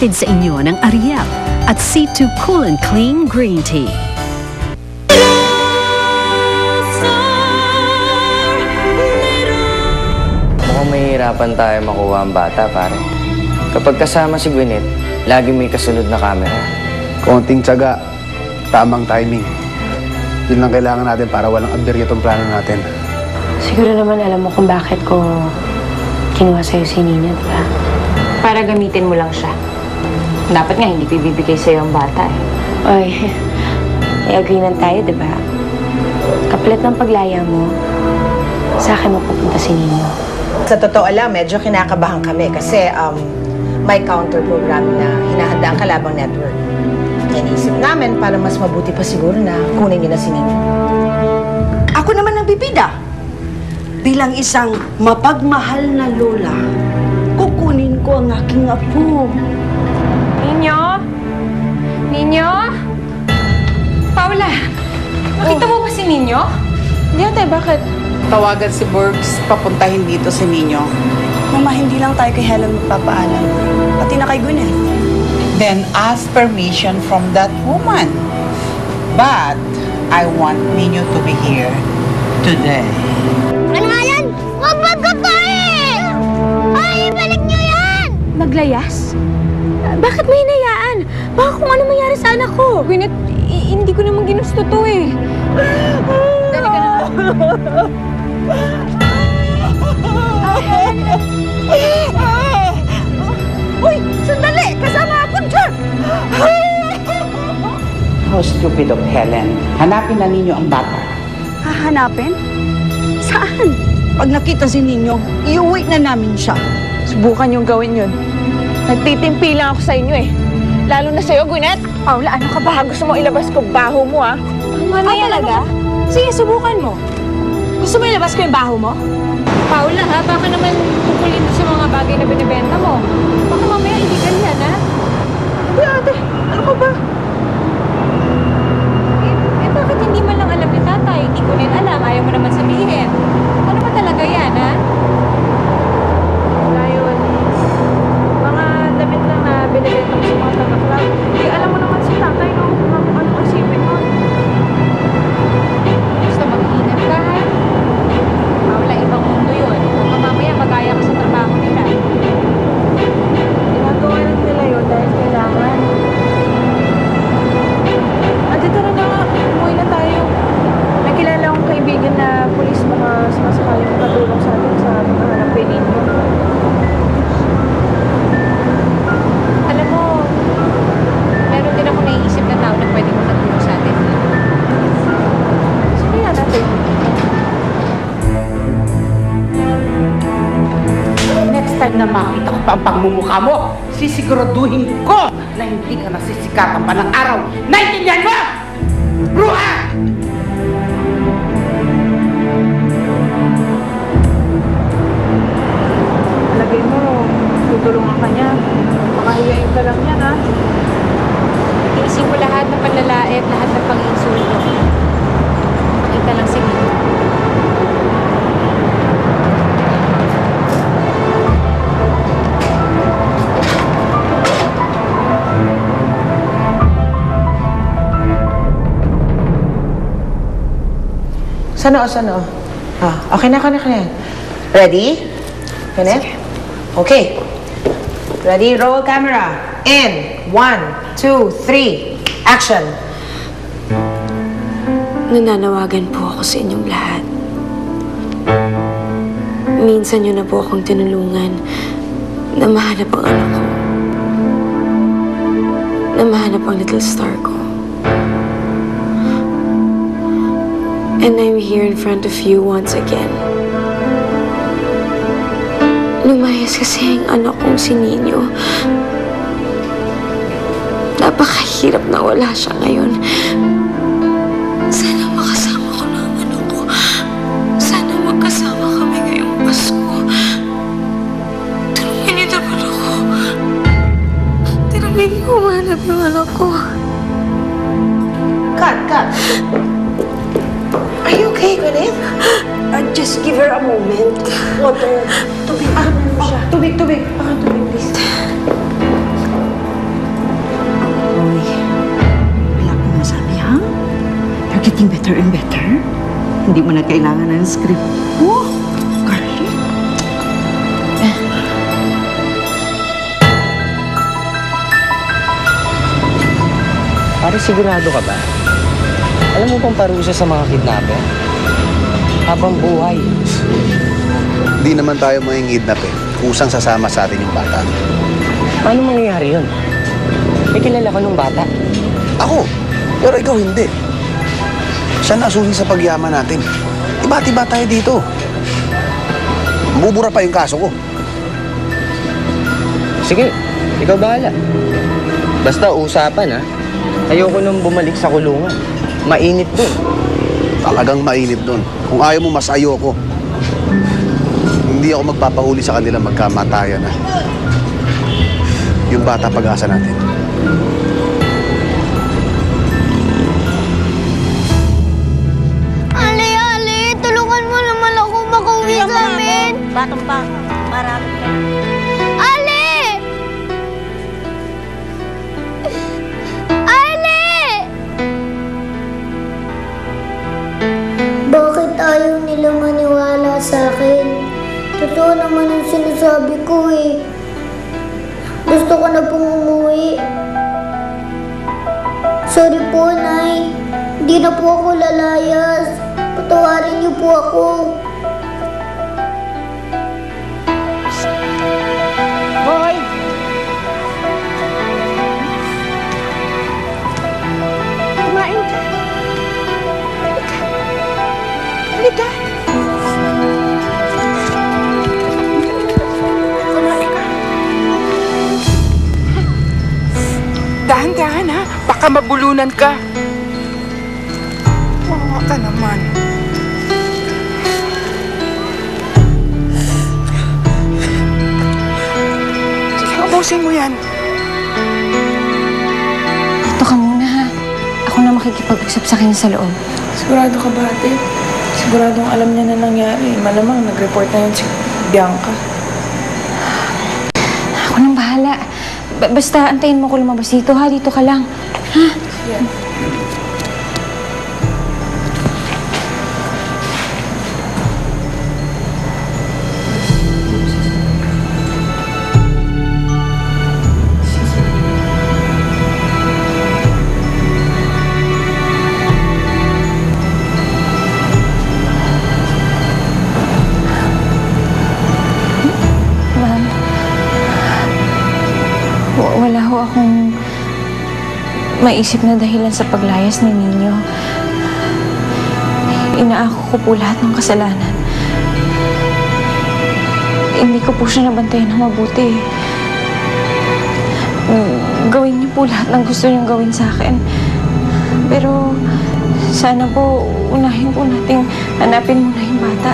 Hatid sa inyo ng Ariel at C2 Cool and Clean Green Tea. Mukhang mahihirapan tayo makuha ang bata, pare. Kapag kasama si Gwyneth, lagi may kasunod na camera. Konting tiyaga, tamang timing. Yun lang kailangan natin para walang aberya itong plano natin. Siguro naman alam mo kung bakit ko kinuha sa'yo si Nina, di ba? Para gamitin mo lang siya. Dapat nga hindi ko ibibigay sa'yo ang bata eh. Oy, may agreement tayo, di ba? Kapalit ng paglaya mo, sa akin mapupunta si Nino. Sa totoo lang, medyo kinakabahan kami kasi may counter program na hinahanda ang Kalabang Network. Iniisip namin para mas mabuti pa siguro na kunin niyo na si Nino. Ako naman ang bibida. Bilang isang mapagmahal na lola, kukunin ko ang aking apo. Ninyo? Ninyo? Paula, nakita mo ba si Ninyo? Hindi ate, bakit? Tawagan si Bergs, papuntahin dito si Nino. Mama, hindi lang tayo kay Helen magpapaalam. Pati na kay Gwyneth. Then ask permission from that woman. But I want Nino to be here today. Ano nga yan? Huwag magkakain! Ay, ibalik niyo yan! Maglayas? Bakit may hinayaan? Baka kung ano mangyari sa anak ko. Gwyneth, hindi ko naman ginusto to eh. Dali ka na. Uy, sandali! Kasama ako dyan! How stupid of Helen. Hanapin na ninyo ang bata. Hahanapin? Saan? Pag nakita si Nino, iuwi na namin siya. Subukan yung gawin yun. Nagtitimpi lang ako sa inyo eh. Lalo na sa'yo, Gwyneth. Paula, ano ka ba? Gusto mo ilabas ko baho mo, ah? Ano talaga? Sige, subukan mo. Gusto mo ilabas ko yung baho mo? Paula, ha? Baka naman kukulin sa mga bagay na binibenta mo. Baka mamaya illegal yan, ha? Uy, ate, ano ka ba? Bakit hindi man lang alam ni tatay? Hindi ko rin alam. Ayaw mo naman sabihin. Ano ba talaga yan, ha? Wala yun. Mga damit lang na binibenta mo sa mga taga-club. Hindi, alam mo naman si tatay no? Ano isipin mo? Gusto mag-iingat ka, ha? Paula, ibang mundo yun. Baka mamaya magaya ka sa trabaho nila. Ginagawa lang nila yun dahil kailangan. Ate, tara na nga. Umuwi na tayo. May kilala akong kaibigan na pulis mga sumasakayang katulong sa atin sa paghahanap kay Nino. Alam mo, meron din ako naiisip na tao na pwede makatulong sa atin. Sige nga natin. Next time na makita ko pa ang pagmumukha mo, sisiguraduhin ko na hindi ka nasisikatan pa ng araw. Naintindihan mo? Bruha! Alagay mo, tutulungan ka niya. Makahiyain ka lang yan, ha? Iisip mo lahat ng panlalait, lahat ng pang-insulto. Makita lang si Nino. Sana. Okay na. Ready? Gwyneth? Okay. Ready? Roll camera. In. 1, 2, 3. Action. Nananawagan po ako sa inyong lahat. Minsan yun na po akong tinulungan na mahanap ang anak ko. Na mahanap ang little star ko. And I'm here in front of you once again. Lumayas kasi ang anak kong si Nino. Napakahirap na wala siya ngayon. Sana makasama ko na ang anak ko. Sana magkasama kami ngayong Pasko. Tulungan niyo naman ako. Tulungan niyo umanap yung anak ko. Cut. Are you okay, Gwyneth? Just give her a moment. Water. Tubig. Tubig. Tubig, please. better and better. Hindi mo na kailangan ng script. Oh, garlic. Pare, sigurado ka ba? Alam mo bang parusa sa mga kidnapper? Habang buhay. Hindi naman tayo mangingidnap eh. Kusang sasama sa atin yung bata. Paano mangyayari yun? May kilala ka nung bata. Ako, pero ikaw hindi. Siya nasuhin sa pagyaman natin. Iba-tiba tayo dito. Bubura pa yung kaso ko. Sige, ikaw bahala. Basta usapan, ha? Ayoko nung bumalik sa kulungan. Mainit dun. Talagang mainit dun. Kung ayaw mo, mas ayoko. Hindi ako magpapahuli sa kanila magkamatayan na. Yung bata pag-asa natin. Ali, tulungan mo naman ako makauwi sa amin. Batang pa, marami ka. Ali! Ali! Bakit ayaw nila maniwala sa akin? Totoo naman ang sinasabi ko eh. Gusto ko na pong umuwi. Sorry po, Nay. Hindi na po ako lalayas. Patawarin niyo po ako. Hoy! Kumain ka. Halika. Dahan-dahan ha, baka mabulunan ka. Wawa ka naman. Sige, ubusin mo yan. Dito ka muna ha. Ako na makikipag-usap sa kanya sa loob. Sigurado ka ba, ate? Siguradong alam niya na nangyari. Malamang nag-report na yun si Bianca. Ako nang bahala. Basta antayin mo ko lumabas dito ha. Dito ka lang. Ha? Yan. Ma'am. Wala ho akong maisip na dahilan sa paglayas ni Ninyo. Inaako ko po lahat ng kasalanan. Hindi ko po siya nabantayan ng mabuti. Gawin niyo po lahat ng gusto niyong gawin sa akin. Pero sana po unahin po nating hanapin muna yung bata.